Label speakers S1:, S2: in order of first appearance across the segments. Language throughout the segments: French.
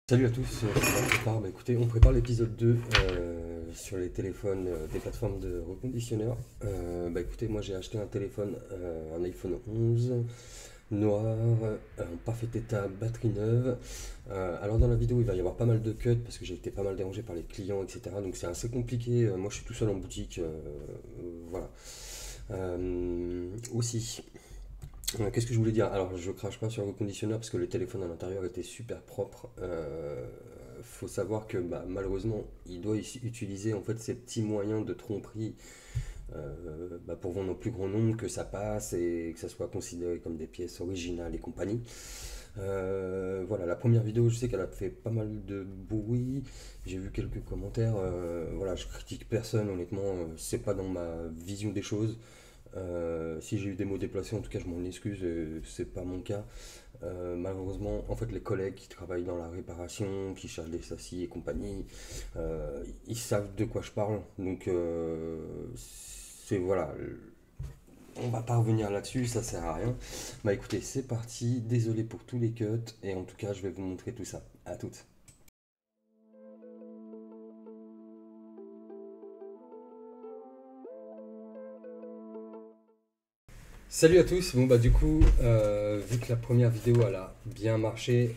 S1: Salut à tous, écoutez, on prépare l'épisode 2 sur les téléphones des plateformes de reconditionneurs. Écoutez, moi j'ai acheté un téléphone, un iPhone 11 noir, en parfait état, batterie neuve. Alors dans la vidéo il va y avoir pas mal de cuts parce que j'ai été pas mal dérangé par les clients, etc. Donc c'est assez compliqué, moi je suis tout seul en boutique, voilà. Aussi. Qu'est-ce que je voulais dire? Alors, je crache pas sur le reconditionneur parce que le téléphone à l'intérieur était super propre. Faut savoir que malheureusement, il doit utiliser en fait ces petits moyens de tromperie pour vendre au plus grand nombre, que ça passe et que ça soit considéré comme des pièces originales et compagnie. Voilà, la première vidéo, je sais qu'elle a fait pas mal de bruit. J'ai vu quelques commentaires. Voilà, je critique personne, honnêtement, c'est pas dans ma vision des choses. Si j'ai eu des mots déplacés, en tout cas, je m'en excuse, c'est pas mon cas. Malheureusement, en fait, les collègues qui travaillent dans la réparation, qui chargent des châssis et compagnie, ils savent de quoi je parle. Donc, c'est voilà. On va pas revenir là-dessus, ça sert à rien. Bah écoutez, c'est parti. Désolé pour tous les cuts, et en tout cas, je vais vous montrer tout ça. À toutes. Salut à tous, vu que la première vidéo elle a bien marché,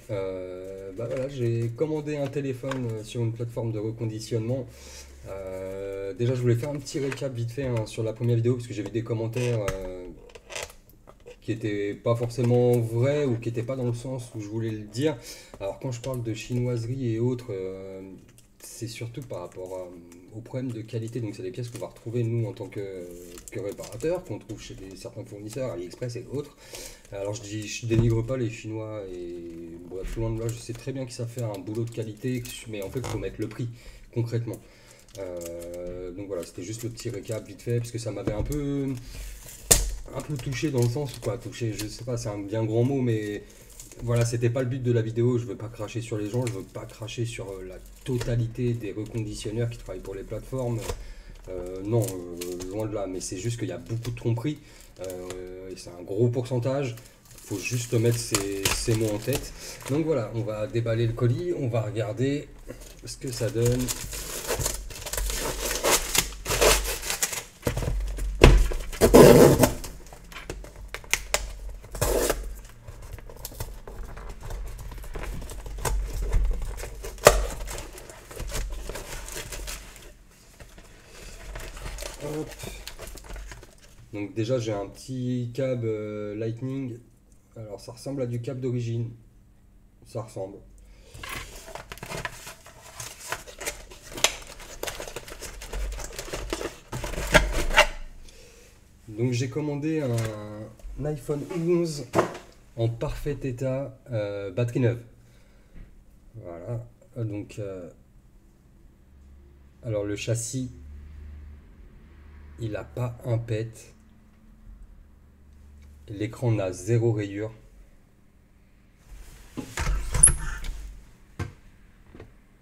S1: j'ai commandé un téléphone sur une plateforme de reconditionnement. Déjà je voulais faire un petit récap vite fait sur la première vidéo parce que j'ai vu des commentaires qui étaient pas forcément vrais ou qui n'étaient pas dans le sens où je voulais le dire. Alors quand je parle de chinoiserie et autres, c'est surtout par rapport aux problèmes de qualité. Donc c'est des pièces qu'on va retrouver nous en tant que réparateurs, qu'on trouve chez certains fournisseurs, AliExpress et autres. Alors je dénigre pas les Chinois et tout loin de là, je sais très bien qu'ils savent faire un boulot de qualité, mais en fait il faut mettre le prix concrètement. Donc voilà, c'était juste le petit récap vite fait parce que ça m'avait un peu touché dans le sens où quoi, touché, je sais pas, c'est un bien grand mot, mais voilà, c'était pas le but de la vidéo. Je veux pas cracher sur les gens, je veux pas cracher sur la totalité des reconditionneurs qui travaillent pour les plateformes. Non, loin de là, mais c'est juste qu'il y a beaucoup de tromperies et c'est un gros pourcentage. Faut juste mettre ces mots en tête. Donc voilà, on va déballer le colis, on va regarder ce que ça donne. Hop. Donc déjà j'ai un petit câble Lightning. Alors ça ressemble à du câble d'origine. Ça ressemble. Donc j'ai commandé un iPhone 11 en parfait état, batterie neuve. Voilà. Donc alors le châssis, il n'a pas un pet. L'écran n'a zéro rayure.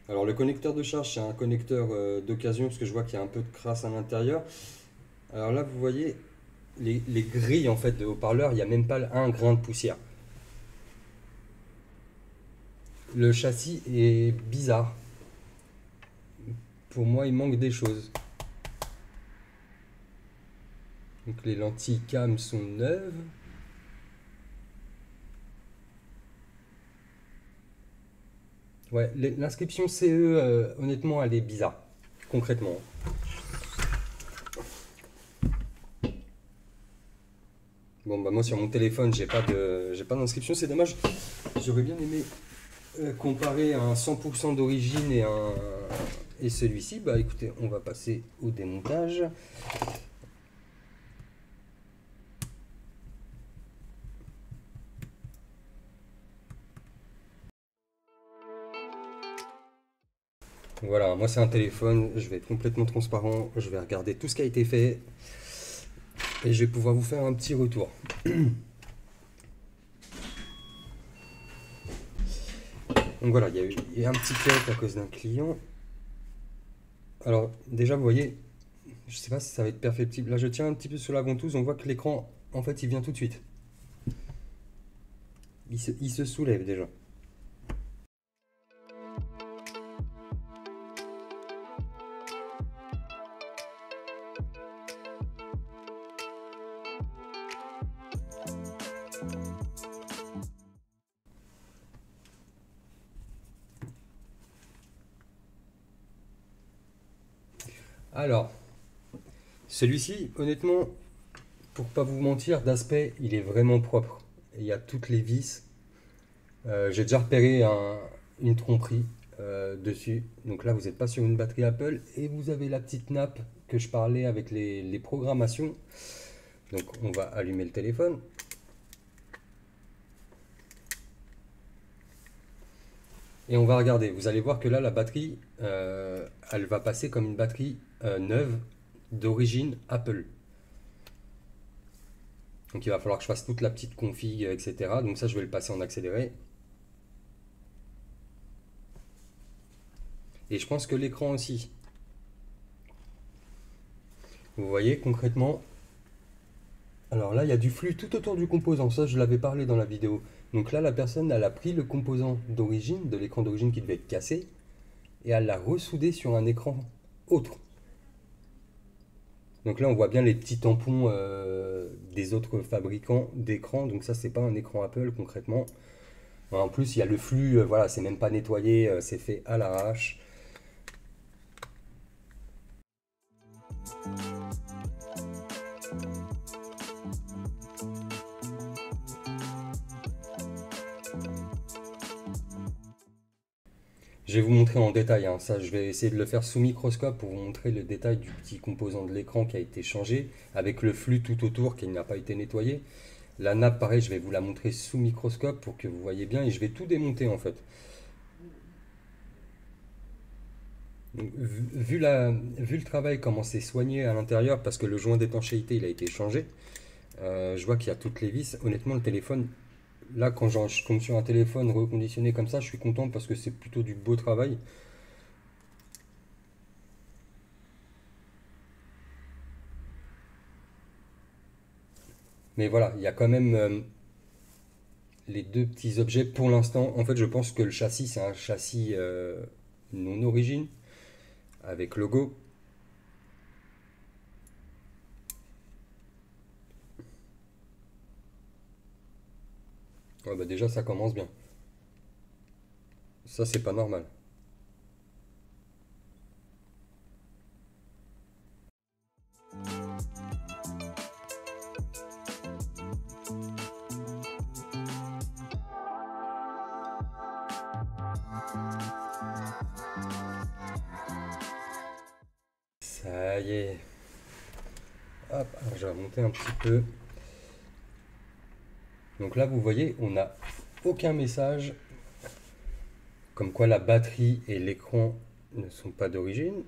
S1: Alors le connecteur de charge, c'est un connecteur d'occasion parce que je vois qu'il y a un peu de crasse à l'intérieur. Alors là, vous voyez les grilles en fait de haut-parleur, il n'y a même pas un grain de poussière. Le châssis est bizarre. Pour moi, il manque des choses. Donc les lentilles cam sont neuves. Ouais, l'inscription CE, honnêtement, elle est bizarre, concrètement. Bon, moi sur mon téléphone, j'ai pas d'inscription, c'est dommage. J'aurais bien aimé comparer un 100% d'origine et celui-ci. Bah écoutez, on va passer au démontage. Voilà, moi c'est un téléphone, je vais être complètement transparent, je vais regarder tout ce qui a été fait et je vais pouvoir vous faire un petit retour. Donc voilà, il y a un petit cut à cause d'un client. Alors déjà vous voyez, je sais pas si ça va être perceptible, là je tiens un petit peu sur la ventouse, on voit que l'écran en fait il vient tout de suite. Il se soulève déjà. Alors, celui-ci, honnêtement, pour pas vous mentir, d'aspect, il est vraiment propre. Il y a toutes les vis. J'ai déjà repéré une tromperie dessus. Donc là, vous n'êtes pas sur une batterie Apple et vous avez la petite nappe que je parlais avec les programmations. Donc on va allumer le téléphone. Et on va regarder. Vous allez voir que là, la batterie, elle va passer comme une batterie neuve d'origine Apple. Donc il va falloir que je fasse toute la petite config, etc. Donc ça, je vais le passer en accéléré. Et je pense que l'écran aussi. Vous voyez concrètement. Alors là, il y a du flux tout autour du composant. Ça, je l'avais parlé dans la vidéo. Donc là, la personne, elle a pris le composant d'origine, de l'écran d'origine qui devait être cassé, et elle l'a ressoudé sur un écran autre. Donc là, on voit bien les petits tampons des autres fabricants d'écrans. Donc ça, c'est pas un écran Apple concrètement. En plus, il y a le flux, voilà, c'est même pas nettoyé, c'est fait à l'arrache. Je vais vous montrer en détail, hein. Ça, je vais essayer de le faire sous microscope pour vous montrer le détail du petit composant de l'écran qui a été changé, avec le flux tout autour qui n'a pas été nettoyé. La nappe, pareil, je vais vous la montrer sous microscope pour que vous voyez bien et je vais tout démonter en fait. Donc, vu le travail, comment c'est soigné à l'intérieur, parce que le joint d'étanchéité il a été changé, je vois qu'il y a toutes les vis. Honnêtement, le téléphone, là, quand je tombe sur un téléphone reconditionné comme ça, je suis content parce que c'est plutôt du beau travail. Mais voilà, il y a quand même les deux petits objets pour l'instant. En fait, je pense que le châssis, c'est un châssis non origine, avec logo. Ouais, bah déjà, ça commence bien. Ça, c'est pas normal. Ça y est. Hop, alors je vais remonter un petit peu. Donc là, vous voyez, on n'a aucun message comme quoi la batterie et l'écran ne sont pas d'origine.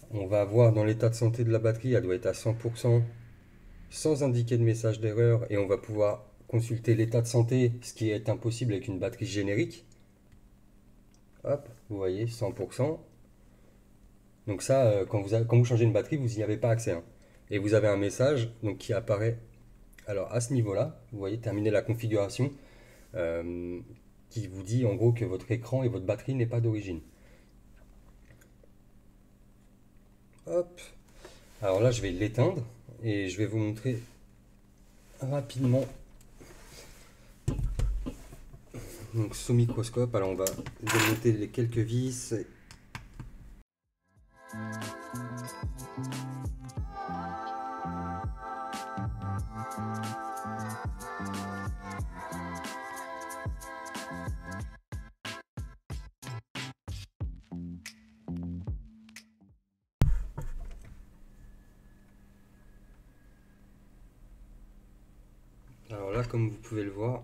S1: On va voir dans l'état de santé de la batterie, elle doit être à 100% sans indiquer de message d'erreur et on va pouvoir consulter l'état de santé, ce qui est impossible avec une batterie générique. Hop, vous voyez, 100%. Donc ça, quand vous changez une batterie, vous n'y avez pas accès, hein. Et vous avez un message donc, qui apparaît. Alors à ce niveau-là, vous voyez, terminer la configuration, euh, qui vous dit en gros que votre écran et votre batterie n'est pas d'origine. Hop. Alors là, je vais l'éteindre et je vais vous montrer rapidement. Donc sous microscope, alors on va démonter les quelques vis. Alors là, comme vous pouvez le voir,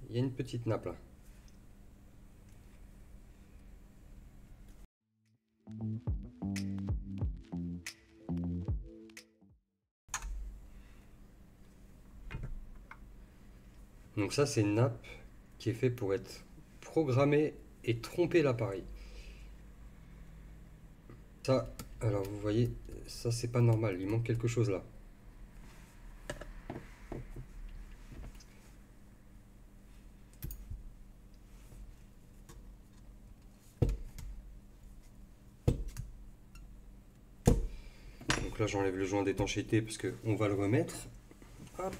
S1: il y a une petite nappe là. Donc ça, c'est une nappe qui est faite pour être programmée et tromper l'appareil. Ça, alors vous voyez, ça c'est pas normal, il manque quelque chose là. Donc là j'enlève le joint d'étanchéité parce qu'on va le remettre. Hop. Hop.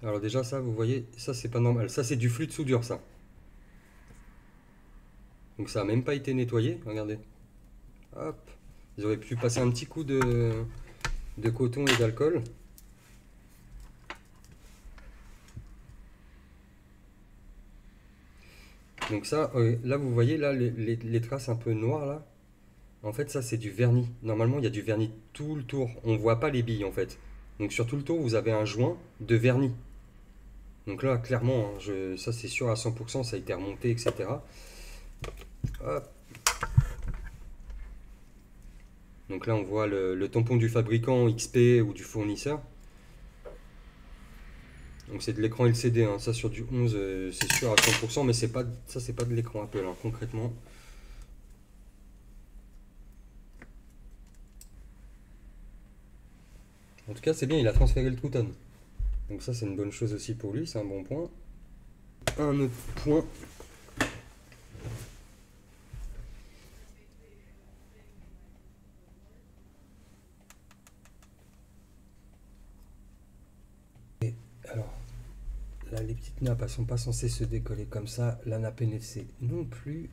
S1: Alors déjà ça, vous voyez, ça c'est pas normal. Ça c'est du flux de soudure, ça. Donc ça a même pas été nettoyé, regardez. Hop. Ils auraient pu passer un petit coup de coton et d'alcool. Donc ça, là vous voyez là les traces un peu noires là. En fait ça c'est du vernis. Normalement il y a du vernis tout le tour. On voit pas les billes en fait. Donc sur tout le tour vous avez un joint de vernis. Donc là clairement, hein, ça c'est sûr à 100%, ça a été remonté, etc. Hop. Donc là on voit le tampon du fabricant XP ou du fournisseur. Donc c'est de l'écran LCD, hein. Ça sur du 11 c'est sûr à 100%, mais c'est pas, ça c'est pas de l'écran Apple, hein, concrètement. En tout cas c'est bien, il a transféré le True Tone. Donc ça c'est une bonne chose aussi pour lui, c'est un bon point. Un autre point. Et alors, là les petites nappes elles sont pas censées se décoller comme ça, la nappe NFC non plus.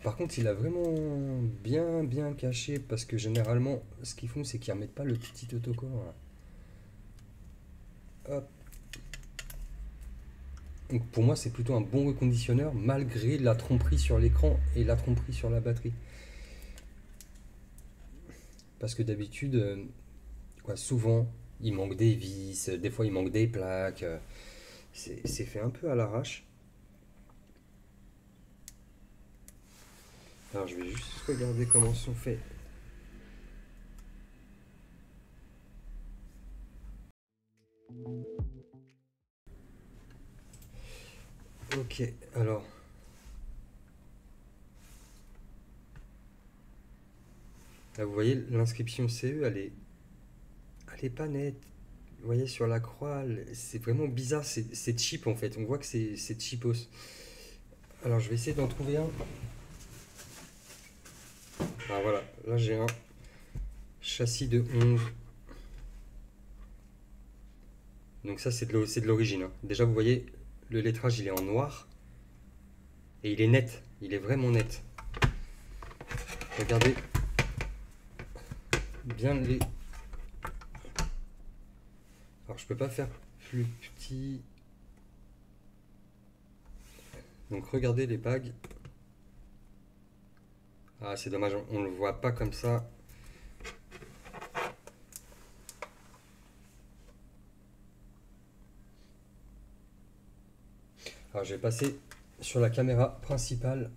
S1: Par contre il a vraiment bien caché, parce que généralement ce qu'ils font c'est qu'ils remettent pas le petit autocollant là. Hop. Donc pour moi c'est plutôt un bon reconditionneur malgré la tromperie sur l'écran et la tromperie sur la batterie. Parce que d'habitude, souvent il manque des vis, des fois il manque des plaques, c'est fait un peu à l'arrache. Alors je vais juste regarder comment sont faits. Ok, alors. Là, vous voyez, l'inscription CE, elle est pas nette. Vous voyez, sur la croix, c'est vraiment bizarre, c'est cheap en fait. On voit que c'est cheapos. Alors, je vais essayer d'en trouver un. Ah voilà, là j'ai un châssis de 11. Donc ça, c'est de l'origine, hein. Déjà, vous voyez, le lettrage, il est en noir. Et il est net, il est vraiment net. Regardez bien les... Alors je peux pas faire plus petit. Donc regardez les bagues. Ah c'est dommage, on le voit pas comme ça. Alors je vais passer sur la caméra principale.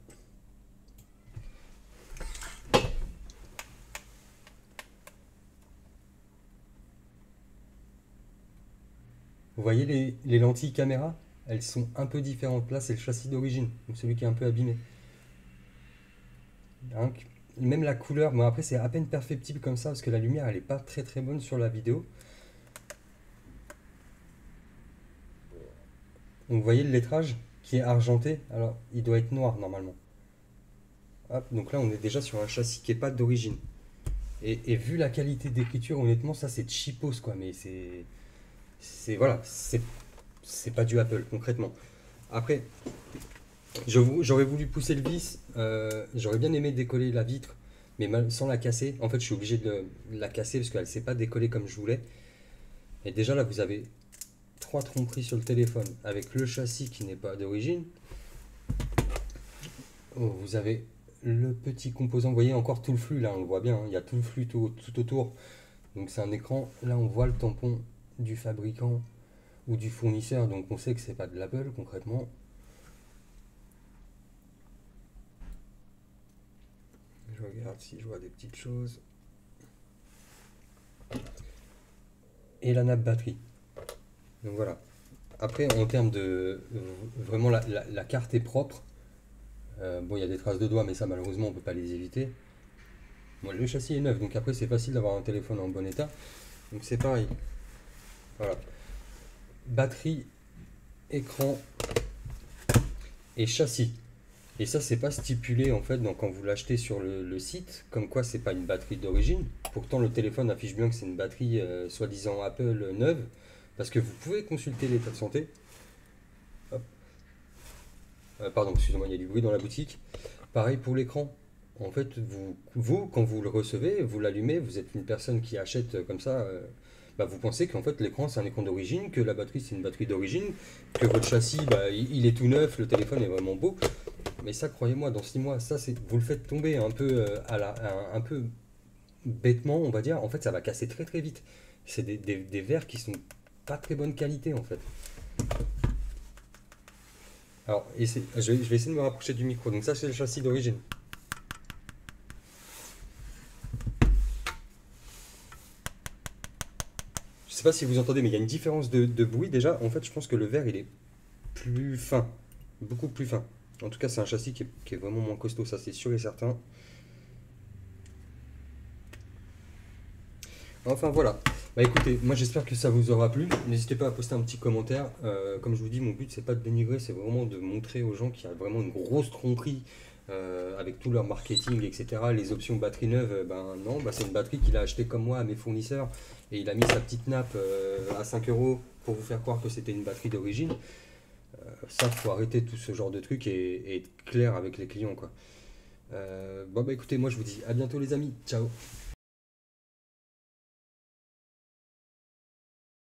S1: Vous voyez les lentilles caméra, elles sont un peu différentes. Là c'est le châssis d'origine, donc celui qui est un peu abîmé. Hein, même la couleur, bon après c'est à peine perceptible comme ça parce que la lumière elle est pas très bonne sur la vidéo. Donc vous voyez le lettrage qui est argenté, alors il doit être noir normalement. Hop, donc là on est déjà sur un châssis qui est pas d'origine. Et vu la qualité d'écriture, honnêtement ça c'est cheapos quoi, mais voilà, c'est pas du Apple concrètement. Après, j'aurais voulu pousser le vis, j'aurais bien aimé décoller la vitre, mais sans la casser. En fait, je suis obligé de la casser parce qu'elle ne s'est pas décollée comme je voulais. Et déjà là, vous avez 3 tromperies sur le téléphone avec le châssis qui n'est pas d'origine. Oh, vous avez le petit composant, vous voyez encore tout le flux là, on le voit bien, hein, il y a tout le flux tout autour. Donc c'est un écran, là on voit le tampon du fabricant ou du fournisseur, donc on sait que c'est pas de l'Apple concrètement. Je regarde si je vois des petites choses. Et la nappe batterie. Donc voilà. Après en termes de... vraiment la carte est propre. Bon il y a des traces de doigts mais ça malheureusement on peut pas les éviter. Bon, le châssis est neuf donc après c'est facile d'avoir un téléphone en bon état. Donc c'est pareil. Voilà. Batterie, écran et châssis. Et ça c'est pas stipulé en fait, donc quand vous l'achetez sur le site, comme quoi c'est pas une batterie d'origine. pourtant le téléphone affiche bien que c'est une batterie soi-disant Apple neuve, parce que vous pouvez consulter l'état de santé. Hop. Pardon, excusez-moi, il y a du bruit dans la boutique. Pareil pour l'écran. En fait, quand vous le recevez, vous l'allumez, vous êtes une personne qui achète comme ça, bah, vous pensez qu'en fait l'écran c'est un écran d'origine, que la batterie c'est une batterie d'origine, que votre châssis bah, il est tout neuf, le téléphone est vraiment beau. Mais ça, croyez-moi, dans 6 mois, ça c'est, vous le faites tomber un peu un peu bêtement, on va dire. En fait, ça va casser très très vite. C'est des verres qui sont pas très bonne qualité en fait. Alors, je vais essayer de me rapprocher du micro. Donc ça c'est le châssis d'origine. Je sais pas si vous entendez, mais il y a une différence de bruit déjà. En fait, je pense que le verre il est plus fin, beaucoup plus fin. En tout cas, c'est un châssis qui est vraiment moins costaud, ça c'est sûr et certain. Enfin voilà. Bah écoutez, moi j'espère que ça vous aura plu. N'hésitez pas à poster un petit commentaire. Comme je vous dis, mon but c'est pas de dénigrer, c'est vraiment de montrer aux gens qu'il y a vraiment une grosse tromperie avec tout leur marketing, etc. Les options batterie neuve, ben non, bah, c'est une batterie qu'il a acheté comme moi à mes fournisseurs et il a mis sa petite nappe à 5 euros pour vous faire croire que c'était une batterie d'origine. Ça, faut arrêter tout ce genre de trucs et être clair avec les clients quoi. Bon bah écoutez, moi je vous dis à bientôt les amis. Ciao.